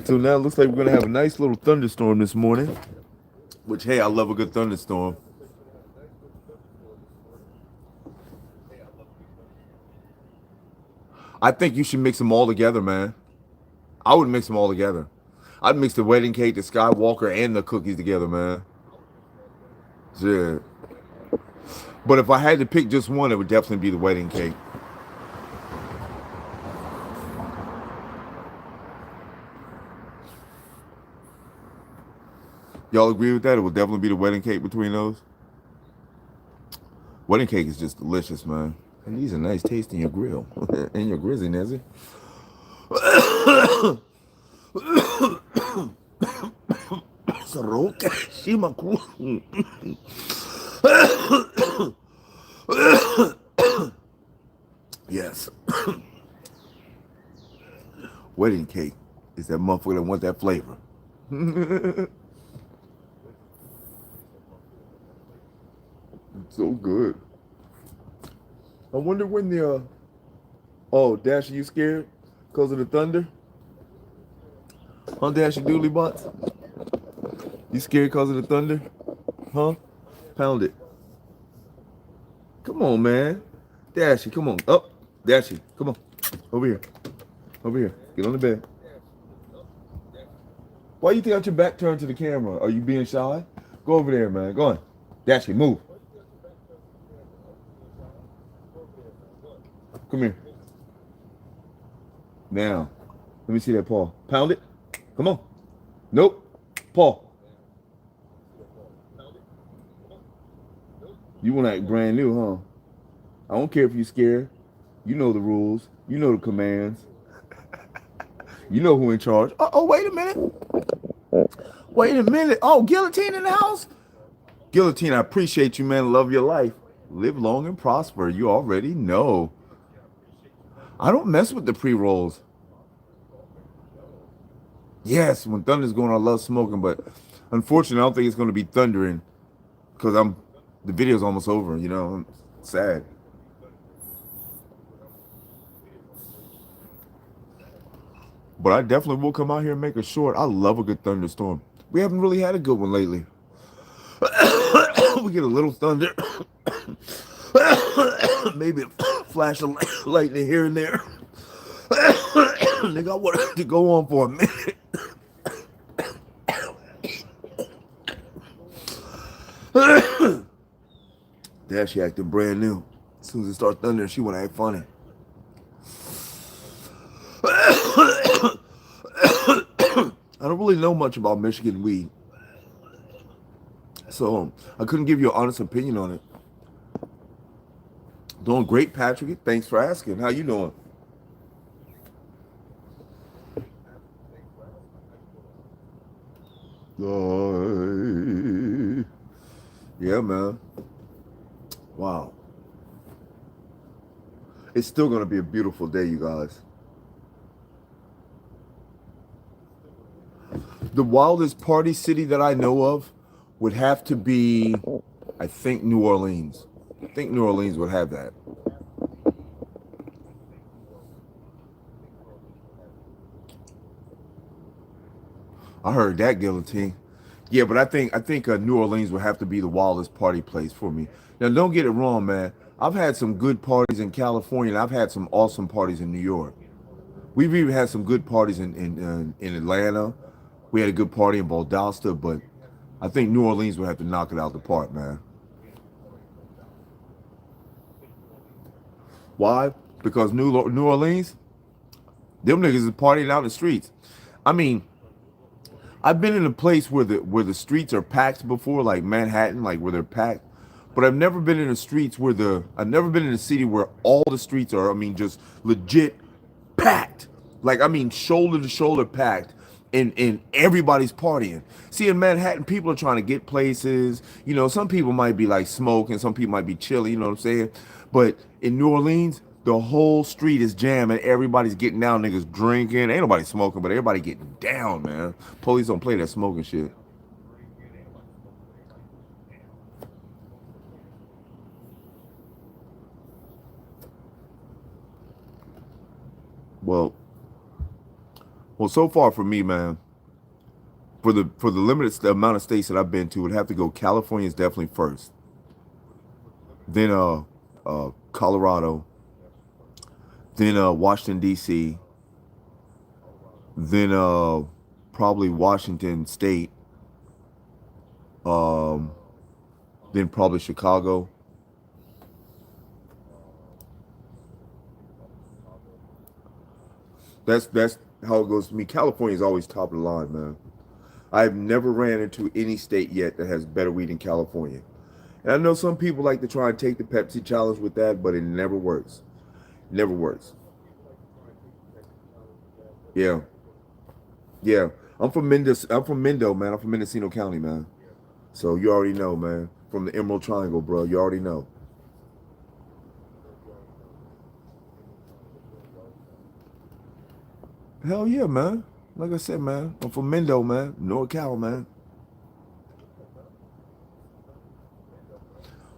So now it looks like we're going to have a nice little thunderstorm this morning. Which, hey, I love a good thunderstorm. I think you should mix them all together, man. I would mix them all together. I'd mix the wedding cake, the Skywalker, and the cookies together, man. Yeah. But if I had to pick just one, it would definitely be the wedding cake. Y'all agree with that? It would definitely be the wedding cake between those. Wedding cake is just delicious, man. And these are nice taste in your grill. In your grizzy, Nezzy. Yes. Wedding cake is that motherfucker that want that flavor. It's so good. I wonder when the oh, Dash, are you scared because of the thunder? Huh, Dash, you doodly butts? You scared because of the thunder? Huh? Pound it. Come on, man. Dashy, come on. Up. Dashy, come on. Over here. Over here. Get on the bed. Why you think got your back turned to the camera? Are you being shy? Go over there, man. Go on. Dashy, move. Come here. Now, let me see that paw. Pound it. Come on. Nope. Paw. You want to act brand new, huh? I don't care if you're scared. You know the rules. You know the commands. You know who in charge. Oh, wait a minute. Wait a minute. Oh, Guillotine in the house? Guillotine, I appreciate you, man. Love your life. Live long and prosper. You already know. I don't mess with the pre-rolls. Yes, when thunder's going, I love smoking, but unfortunately, I don't think it's going to be thundering because the video's almost over, you know. I'm sad. But I definitely will come out here and make a short. I love a good thunderstorm. We haven't really had a good one lately. We get a little thunder. Maybe a flash of lightning here and there. Nigga, I wanted to go on for a minute. Dad, she acting brand new. As soon as it starts thundering, she want to act funny. I don't really know much about Michigan weed, so I couldn't give you an honest opinion on it. Doing great, Patrick. Thanks for asking. How you doing? Yeah, man. Wow. It's still going to be a beautiful day, you guys. The wildest party city that I know of would have to be, I think, New Orleans. I think New Orleans would have that. I heard that, Guillotine. Yeah, but I think New Orleans would have to be the wildest party place for me. Now, don't get it wrong, man. I've had some good parties in California, and I've had some awesome parties in New York. We've even had some good parties in Atlanta. We had a good party in Valdosta, but I think New Orleans would have to knock it out the park, man. Why? Because New Orleans, them niggas is partying out in the streets. I mean, I've been in a place where the streets are packed before, like Manhattan, like where they're packed. But I've never been in the streets where I've never been in a city where all the streets are, I mean, just legit packed. Like, I mean, shoulder to shoulder packed. And everybody's partying. See, in Manhattan, people are trying to get places. You know, some people might be like smoking, some people might be chilling, you know what I'm saying? But in New Orleans, the whole street is jamming. Everybody's getting down, niggas drinking. Ain't nobody smoking, but everybody getting down, man. Police don't play that smoking shit. Well, so far for me, man, for the limited amount of states that I've been to, would have to go. California is definitely first. Then Colorado. Then Washington D.C. Then probably Washington State. Then probably Chicago. That's how it goes to me. California is always top of the line, man. I've never ran into any state yet that has better weed than California. And I know some people like to try and take the Pepsi challenge with that, but it never works. Never works. Yeah, yeah. I'm from Mendo, man. I'm from Mendocino County, man. So you already know, man. From the Emerald Triangle, bro. You already know. Hell yeah, man. Like I said, man. I'm from Mendo, man. NorCal, man.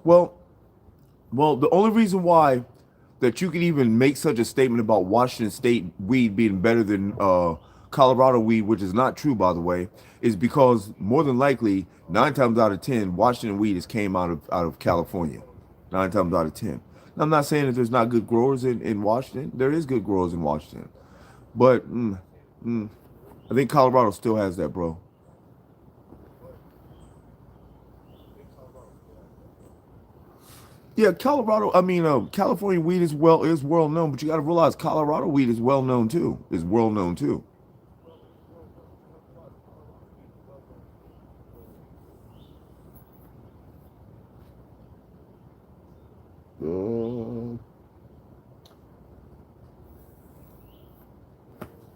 Well, the only reason why that you can even make such a statement about Washington State weed being better than Colorado weed, which is not true, by the way, is because more than likely 9 times out of 10 Washington weed is came out of California. 9 times out of 10. Now, I'm not saying that there's not good growers in Washington. There is good growers in Washington, but I think Colorado still has that, bro. Yeah, Colorado. I mean, California weed is well known, but you got to realize Colorado weed is well known too. Is well known too. Uh,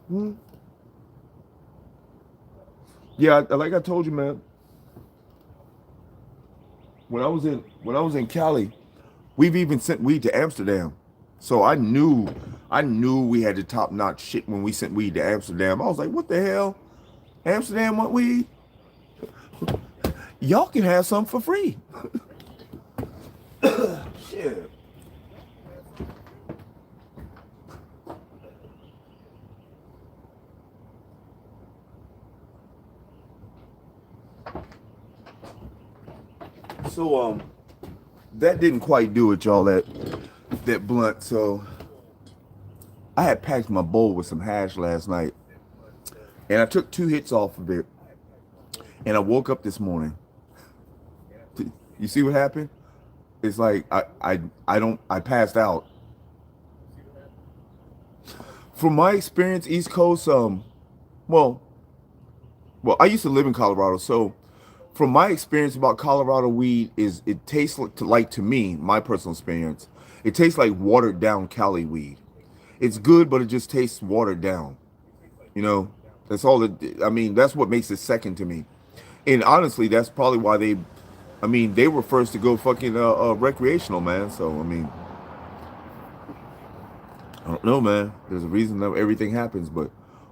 hmm. Yeah, like I told you, man. When I was in Cali, we've even sent weed to Amsterdam. So I knew we had the top notch shit when we sent weed to Amsterdam. I was like, what the hell? Amsterdam want weed? Y'all can have some for free. Shit. So that didn't quite do it, y'all. That blunt. So I had packed my bowl with some hash last night, and I took 2 hits off of it, and I woke up this morning. You see what happened? It's like I passed out. From my experience, East Coast, well, well, I used to live in Colorado, so from my experience about Colorado weed is it tastes like to me, my personal experience, it tastes like watered down Cali weed. It's good, but it just tastes watered down. You know, that's all it. I mean, that's what makes it second to me. And honestly, that's probably why they. I mean, they were first to go fucking recreational, man. So I mean, I don't know, man. There's a reason that everything happens, but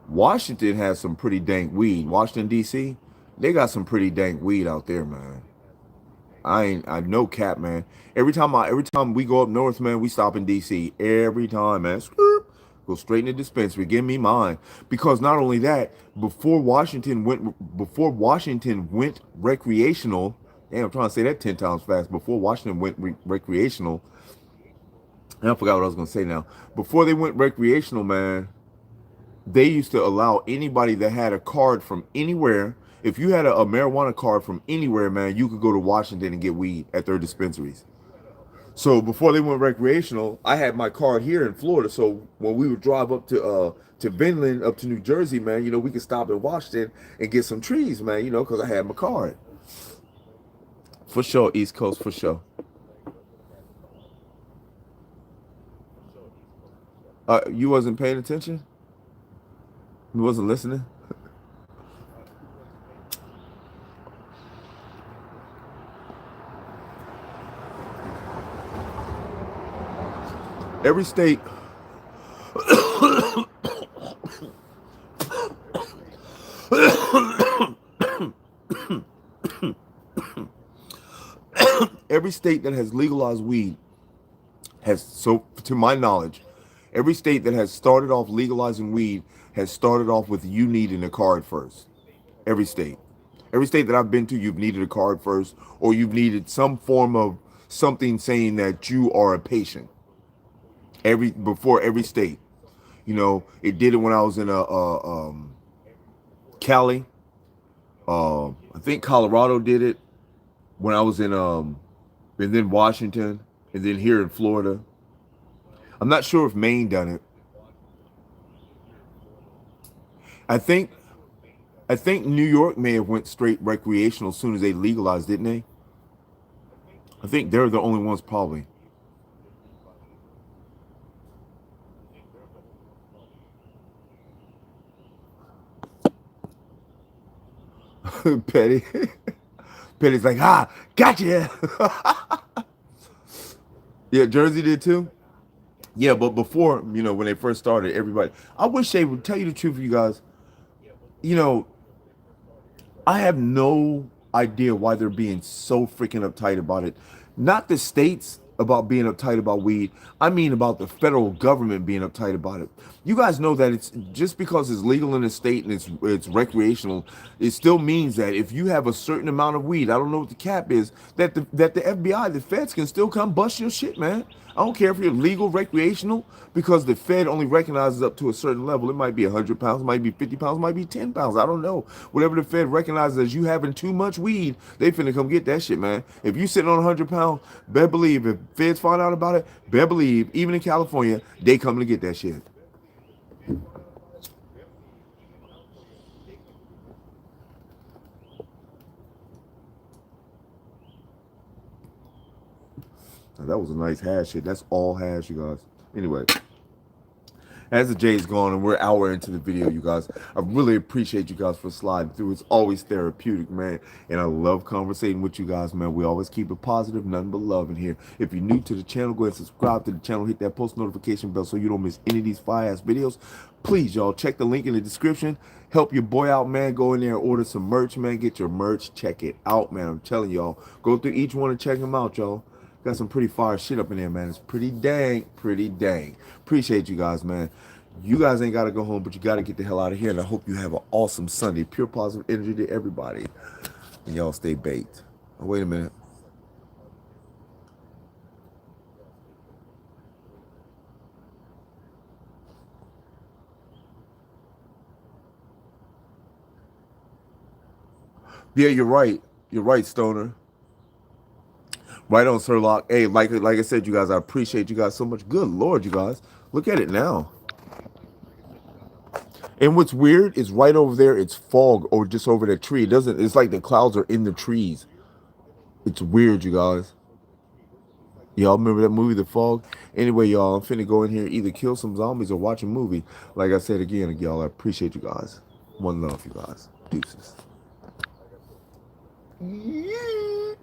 Washington has some pretty dank weed. Washington D.C. They got some pretty dank weed out there, man. I no cap, man. Every time we go up north, man, we stop in DC. Every time, man. Go straight in the dispensary. Give me mine. Because not only that, before Washington went recreational. Damn, I'm trying to say that 10 times fast. Before Washington went recreational, and I forgot what I was gonna say now. Before they went recreational, man, they used to allow anybody that had a card from anywhere. If you had a marijuana card from anywhere, man, you could go to Washington and get weed at their dispensaries. So before they went recreational, I had my card here in Florida. So when we would drive up to Vinland, up to New Jersey, man, we could stop in Washington and get some trees, man, because I had my card. For sure, East Coast, for sure. You wasn't paying attention? You wasn't listening? Every state, every state that has legalized weed has, so to my knowledge, every state that has started off legalizing weed has started off with you needing a card first. Every state. Every state that I've been to, you've needed a card first, or you've needed some form of something saying that you are a patient. Before every state, it did it when I was in Cali. I think Colorado did it when I was and then Washington, and then here in Florida. I'm not sure if Maine done it. I think I think New York may have went straight recreational as soon as they legalized, didn't they? I think they're the only ones probably. Petty. Petty's like, gotcha. Yeah, Jersey did too. Yeah, but before, when they first started, everybody. I wish they would tell you the truth, you guys. You know, I have no idea why they're being so freaking uptight about it. Not the states. about being uptight about weed. I mean about the federal government being uptight about it. You guys know that it's just because it's legal in the state and it's recreational, it still means that if you have a certain amount of weed, I don't know what the cap is, that the FBI, the feds can still come bust your shit, man. I don't care if you're legal, recreational, because the Fed only recognizes up to a certain level. It might be 100 pounds, might be 50 pounds, might be 10 pounds. I don't know. Whatever the Fed recognizes as you having too much weed, they finna come get that shit, man. If you sitting on 100 pounds, better believe if feds find out about it, better believe, even in California, they coming to get that shit. Now, that was a nice hash shit. That's all hash, you guys. Anyway. As the J's gone and we're an hour into the video, you guys, I really appreciate you guys for sliding through. It's always therapeutic, man. And I love conversating with you guys, man. We always keep it positive, nothing but love in here. If you're new to the channel, go ahead and subscribe to the channel. Hit that post notification bell so you don't miss any of these fire-ass videos. Please, y'all, check the link in the description. Help your boy out, man. Go in there and order some merch, man. Get your merch. Check it out, man. I'm telling y'all. Go through each one and check them out, y'all. Got some pretty fire shit up in there, man. It's pretty dang, pretty dang. Appreciate you guys, man. You guys ain't got to go home, but you got to get the hell out of here. And I hope you have an awesome Sunday. Pure positive energy to everybody. And y'all stay baked. Oh, wait a minute. Yeah, you're right. You're right, Stoner. Right on, Sir Lock. Hey, like I said, you guys, I appreciate you guys so much. Good Lord, you guys. Look at it now. And what's weird is right over there, it's fog or just over that tree. It doesn't, it's like the clouds are in the trees. It's weird, you guys. Y'all remember that movie, The Fog? Anyway, y'all, I'm finna go in here, either kill some zombies or watch a movie. Like I said again, y'all, I appreciate you guys. One love, you guys. Deuces. Yeah.